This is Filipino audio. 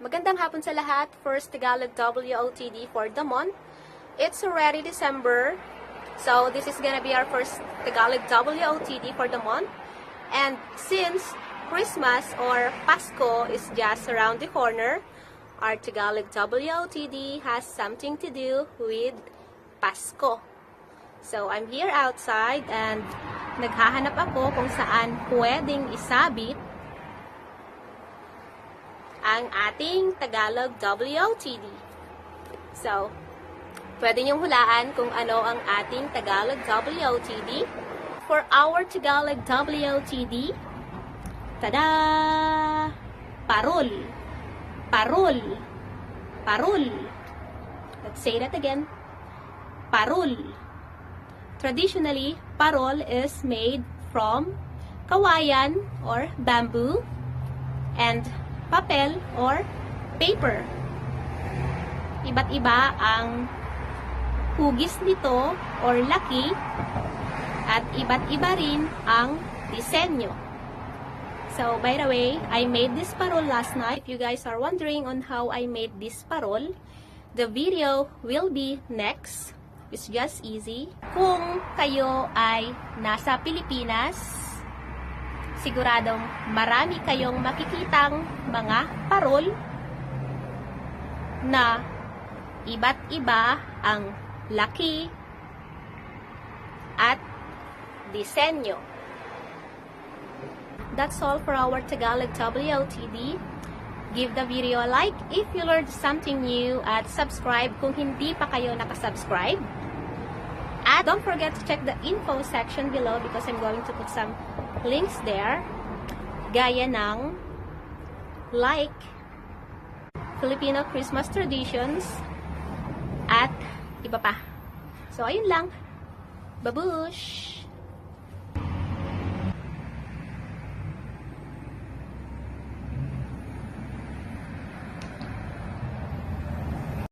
Magandang hapon sa lahat. First Tagalog WOTD for the month. It's already December. So this is gonna be our first Tagalog WOTD for the month. And since Christmas or Pasko is just around the corner, our Tagalog WOTD has something to do with Pasko. So I'm here outside and naghahanap ako kung saan pwedeng isabit ang ating Tagalog WOTD. So, pwede niyong hulaan kung ano ang ating Tagalog WOTD. For our Tagalog WOTD, tada! Parol. Parol. Parol. Let's say that again. Parol. Traditionally, parol is made from kawayan or bamboo and papel or paper. Iba't iba ang hugis nito or laki at iba't iba rin ang disenyo. So, by the way, I made this parol last night. If you guys are wondering on how I made this parol, the video will be next. It's just easy. Kung kayo ay nasa Pilipinas, siguradong marami kayong makikitang mga parol na iba't iba ang laki at disenyo. That's all for our Tagalog WOTD. Give the video a like if you learned something new at subscribe kung hindi pa kayo nakasubscribe. And don't forget to check the info section below because I'm going to put some links there. Gaya ng like Filipino Christmas traditions at iba pa. So, ayun lang. Babush!